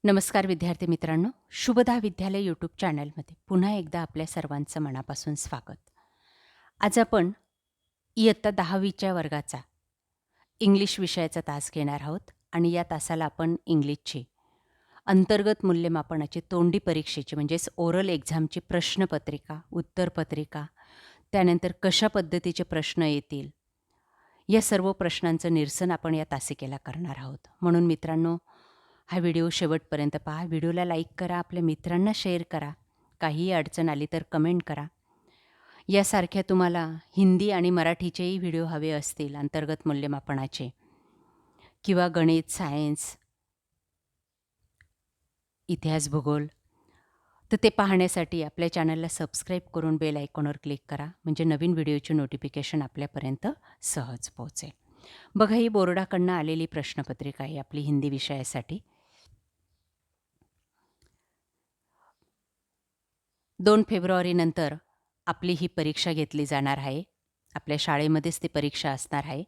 नमस्कार विद्यार्थी मित्रांनो, शुभदा विद्यालय यूट्यूब चॅनलमध्ये पुन्हा एकदा आपल्या सर्वांचं मनापासून स्वागत. आज आपण इयत्ता 10वीच्या वर्गाचा इंग्लिश विषयाचा तास घेणार आहोत आणि या तासाला आपण इंग्लिशची अंतर्गत मूल्यमापनाची तोंडी परीक्षेची म्हणजेच ओरल एक्झामची प्रश्नपत्रिका, उत्तरपत्रिका, त्यानंतर कशा पद्धतीचे प्रश्न येतील, या सर्व प्रश्नांचं निरसन आपण या तासिकेला करणार आहोत. म्हणून मित्रांनो, हा व्हिडिओ शेवटपर्यंत पहा. व्हिडिओला लाईक करा, आपल्या मित्रांना शेअर करा. काहीही अडचण आली तर कमेंट करा. यासारख्या तुम्हाला हिंदी आणि मराठीचेही व्हिडिओ हवे असतील अंतर्गत मूल्यमापनाचे किंवा गणित, सायन्स, इतिहास, भूगोल, तर ते पाहण्यासाठी आपल्या चॅनलला सबस्क्राईब करून बेल आयकॉनवर क्लिक करा. म्हणजे नवीन व्हिडिओची नोटिफिकेशन आपल्यापर्यंत सहज पोहोचेल. बघा, ही बोर्डाकडनं आलेली प्रश्नपत्रिका आहे आपली हिंदी विषयासाठी. 2 फेब्रुवारीनंतर आपली ही परीक्षा घेतली जाणार आहे. आपल्या शाळेमध्येच ती परीक्षा असणार आहे.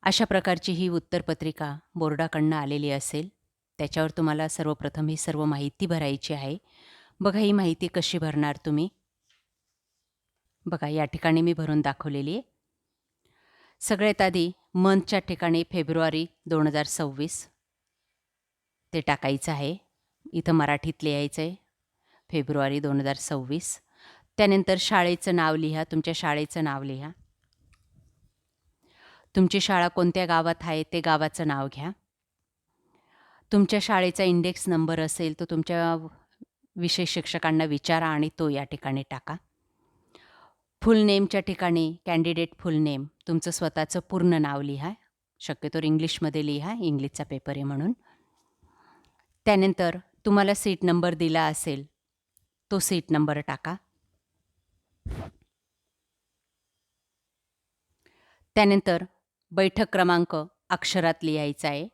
अशा प्रकारची ही उत्तरपत्रिका बोर्डाकडनं आलेली असेल. त्याच्यावर तुम्हाला सर्वप्रथम ही सर्व माहिती भरायची आहे. बघा, ही माहिती कशी भरणार तुम्ही. बघा, या ठिकाणी मी भरून दाखवलेली आहे. सगळ्यात आधी मंथच्या ठिकाणी फेब्रुवारी 2026 ते टाकायचं आहे. इथं मराठीत लिहायचं आहे फेब्रुवारी 2026. त्यानंतर शाळेचं नाव लिहा, तुमच्या शाळेचं नाव लिहा. तुमची शाळा कोणत्या गावात आहे ते गावाचं नाव घ्या. तुमच्या शाळेचा इंडेक्स नंबर असेल तो तुमच्या विषय शिक्षकांना विचारा आणि तो या ठिकाणी टाका. फुल नेमच्या ठिकाणी कॅन्डिडेट फुल नेम, तुमचं स्वतःचं पूर्ण नाव लिहा. शक्यतोवर इंग्लिशमध्ये लिहा, इंग्लिशचा पेपर आहे म्हणून. त्यानंतर तुम्हाला सीट नंबर दिला असेल तो सीट नंबर टाका. त्यानंतर बैठक क्रमांक अक्षरात लिहायचा आहे.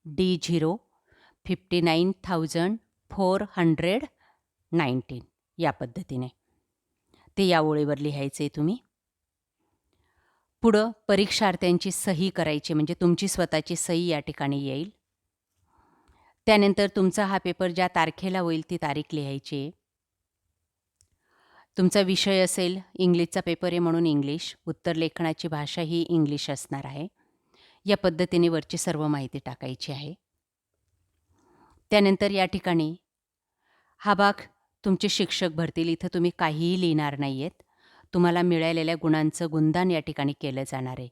D059,419 या पद्धतीने ते या ओळीवर लिहायचे आहे तुम्ही. पुढं परीक्षार्थ्यांची सही करायची, म्हणजे तुमची स्वतःची सही या ठिकाणी येईल. त्यानंतर तुमचा हा पेपर ज्या तारखेला होईल ती तारीख लिहायची आहे. तुमचा विषय असेल इंग्लिशचा पेपर आहे म्हणून इंग्लिश, उत्तरलेखनाची भाषा ही इंग्लिश असणार आहे. या पद्धतीने वरची सर्व माहिती टाकायची आहे. त्यानंतर या ठिकाणी हा भाग तुमचे शिक्षक भरतील. इथं तुम्ही काहीही लिहिणार नाही आहेत. तुम्हाला मिळालेल्या गुणांचं गुणदान या ठिकाणी केलं जाणार आहे.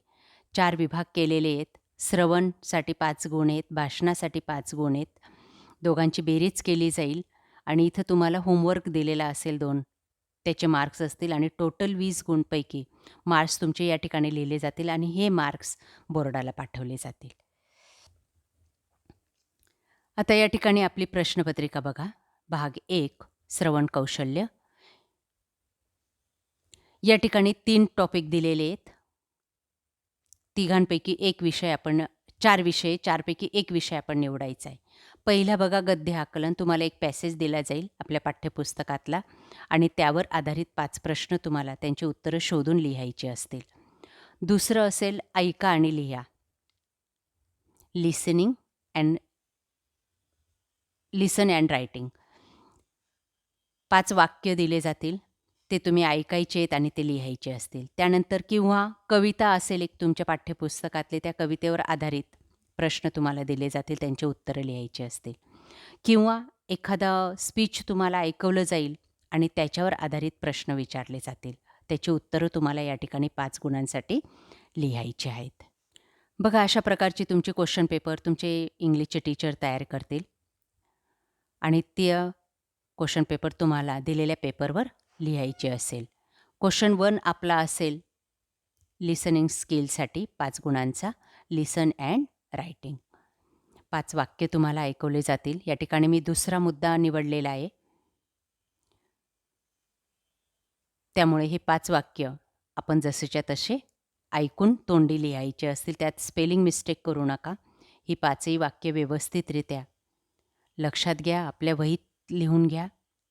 4 विभाग केलेले आहेत. श्रवणसाठी 5 गुण आहेत, भाषणासाठी 5 गुण आहेत. दोघांची बेरीज केली जाईल आणि इथं तुम्हाला होमवर्क दिलेला असेल 2, त्याचे मार्क्स असतील आणि टोटल 20 गुणपैकी मार्क्स तुमचे या ठिकाणी लिहिले जातील आणि हे मार्क्स बोर्डाला पाठवले जातील. आता या ठिकाणी आपली प्रश्नपत्रिका बघा. भाग 1 श्रवण कौशल्य. या ठिकाणी 3 टॉपिक दिलेले आहेत. तिघांपैकी एक विषय आपण 4 विषय 4 पैकी 1 विषय आपण निवडायचा आहे. पहिला बघा गद्य आकलन. तुम्हाला एक पॅसेज दिला जाईल आपल्या पाठ्यपुस्तकातला आणि त्यावर आधारित 5 प्रश्न तुम्हाला त्यांची उत्तरं शोधून लिहायची असतील. दुसरं असेल ऐका आणि लिहा. लिसन अँड रायटिंग. 5 वाक्य दिले जातील, ते तुम्ही ऐकायचे आहेत आणि ते लिहायचे असतील. त्यानंतर किंवा कविता असेल एक तुमच्या पाठ्यपुस्तकातले, त्या कवितेवर आधारित प्रश्न तुम्हाला दिले जातील, त्यांची उत्तरं लिहायची असतील. किंवा एखादा स्पीच तुम्हाला ऐकवलं जाईल आणि त्याच्यावर आधारित प्रश्न विचारले जातील, त्याची उत्तरं तुम्हाला या ठिकाणी 5 गुणांसाठी लिहायची आहेत. बघा, अशा प्रकारची तुमची क्वेश्चन पेपर तुमचे इंग्लिशचे टीचर तयार करतील आणि त्या क्वेश्चन पेपर तुम्हाला दिलेल्या पेपरवर लिहायचे असेल. क्वेश्चन 1 आपला असेल लिसनिंग स्किलसाठी 5 गुणांचा, लिसन अँड रायटिंग. 5 वाक्य तुम्हाला ऐकवले जातील. या ठिकाणी मी दुसरा मुद्दा निवडलेला आहे, त्यामुळे हे 5 वाक्य आपण जसेच्या तसे ऐकून तोंडी लिहायचे असतील. त्यात स्पेलिंग मिस्टेक करू नका. ही 5ही वाक्य व्यवस्थितरित्या लक्षात घ्या, आपल्या वहीत लिहून घ्या,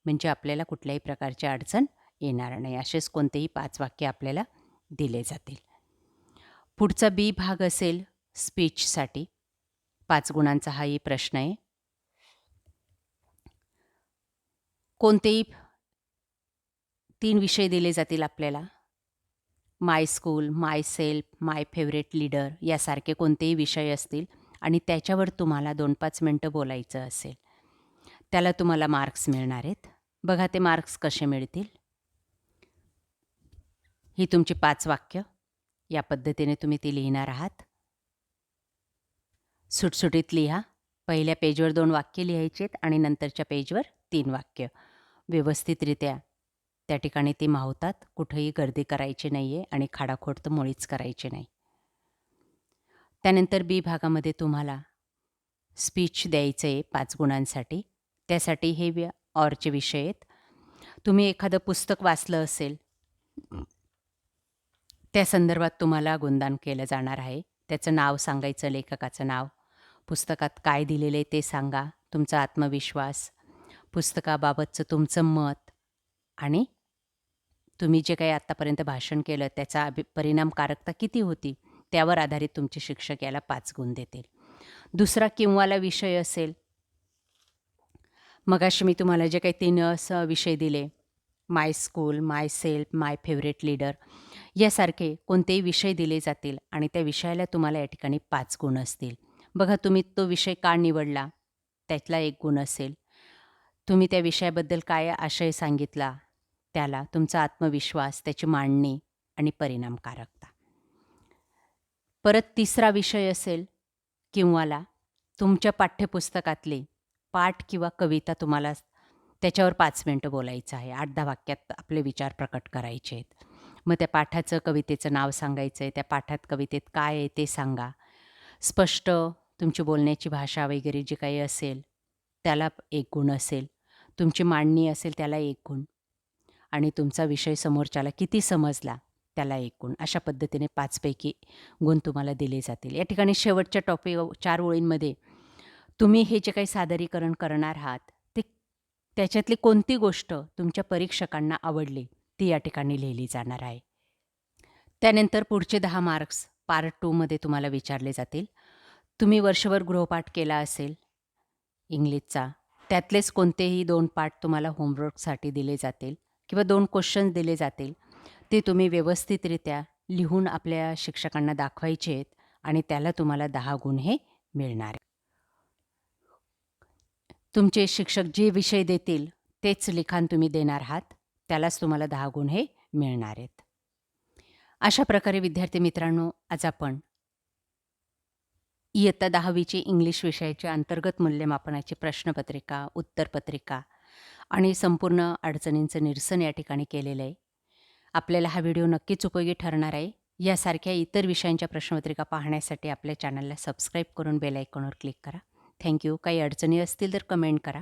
म्हणजे आपल्याला कुठल्याही प्रकारची अडचण येणार नाही. असेच कोणतेही 5 वाक्य आपल्याला दिले जातील. पुढचा बी भाग असेल स्पीचसाठी. 5 गुणांचा हाही प्रश्न आहे. कोणतेही 3 विषय दिले जातील आपल्याला. माय स्कूल, माय सेल्फ, माय फेव्हरेट लीडर यासारखे कोणतेही विषय असतील आणि त्याच्यावर तुम्हाला 2-5 मिनिटं बोलायचं असेल. त्याला तुम्हाला मार्क्स मिळणार आहेत. बघा ते मार्क्स कसे मिळतील. ही तुमची 5 वाक्य. या पद्धतीने तुम्ही ती लिहिणार आहात. सुटसुटीत लिहा. पहिल्या पेजवर 2 वाक्य लिहायची आहेत आणि नंतरच्या पेजवर 3 वाक्य. व्यवस्थितरित्या त्या ठिकाणी ती मावतात. कुठेही गर्दी करायची नाही आहे आणि खाडाखोड तर मुळीच करायची नाही. त्यानंतर बी भागामध्ये तुम्हाला स्पीच द्यायचं आहे 5 गुणांसाठी. त्यासाठी हे ऑरचे विषय आहेत. तुम्ही एखादं पुस्तक वाचलं असेल, त्या संदर्भात तुम्हाला गुणगान केलं जाणार आहे. त्याचं नाव सांगायचं, लेखकाचं नाव, पुस्तकात काय दिलेलं आहे ते सांगा, तुमचा आत्मविश्वास, पुस्तकाबाबतचं तुमचं मत आणि तुम्ही जे काही आत्तापर्यंत भाषण केलं त्याचा परिणामकारकता किती होती, त्यावर आधारित तुमचे शिक्षक याला 5 गुण देतील. दुसरा किंवाला विषय असेल, मगाशी मी तुम्हाला जे काही 3 विषय दिले, माय स्कूल, माय सेल्फ, माय फेव्हरेट लीडर यासारखे कोणतेही विषय दिले जातील आणि त्या विषयाला तुम्हाला या ठिकाणी 5 गुण असतील. बघा तुम्ही तो विषय का निवडला, त्यातला 1 गुण असेल. तुम्ही त्या विषयाबद्दल काय आशय सांगितला, त्याला तुमचा आत्मविश्वास, त्याची मांडणी आणि परिणामकारकता. परत तिसरा विषय असेल किंवाला तुमच्या पाठ्यपुस्तकातले पाठ किंवा कविता तुम्हाला त्याच्यावर 5 मिनिटं बोलायचं आहे. 8-10 वाक्यात आपले विचार प्रकट करायचे आहेत. मग त्या पाठाचं, कवितेचं नाव सांगायचं आहे. त्या पाठात, कवितेत काय आहे ते सांगा. स्पष्ट तुमची बोलण्याची भाषा वगैरे जे काही असेल त्याला 1 गुण असेल. तुमची मांडणी असेल त्याला 1 गुण आणि तुमचा विषय समोरच्याला किती समजला त्याला 1 गुण. अशा पद्धतीने 5 पैकी गुण तुम्हाला दिले जातील. या ठिकाणी शेवटच्या 4 ओळींमध्ये तुम्ही हे जे काही सादरीकरण करणार आहात ते त्याच्यातली कोणती गोष्ट तुमच्या परीक्षकांना आवडली ती या ठिकाणी लिहिली जाणार आहे. त्यानंतर पुढचे 10 मार्क्स पार्ट 2 मध्ये तुम्हाला विचारले जातील. तुम्ही वर्षभर गृहपाठ केला असेल इंग्लिशचा, त्यातलेच कोणतेही 2 पाठ तुम्हाला होमवर्कसाठी दिले जातील किंवा 2 क्वेश्चन्स दिले जातील. ते तुम्ही व्यवस्थितरित्या लिहून आपल्या शिक्षकांना दाखवायचे आहेत आणि त्याला तुम्हाला 10 गुण हे मिळणार आहे. तुमचे शिक्षक जे विषय देतील तेच लिखाण तुम्ही देणार आहात, त्यालाच तुम्हाला 10 गुण हे मिळणार आहेत. अशा प्रकारे विद्यार्थी मित्रांनो, आज आपण इयत्ता 10वीची इंग्लिश विषयाची अंतर्गत मूल्यमापनाची प्रश्नपत्रिका, उत्तरपत्रिका आणि संपूर्ण अडचणींचं निरसन या ठिकाणी केलेलं आहे. आपल्याला हा व्हिडिओ नक्कीच उपयोगी ठरणार आहे. यासारख्या इतर विषयांच्या प्रश्नपत्रिका पाहण्यासाठी आपल्या चॅनलला सबस्क्राईब करून बेल आयकॉनवर क्लिक करा. थँक्यू. काही अडचणी असतील तर कमेंट करा.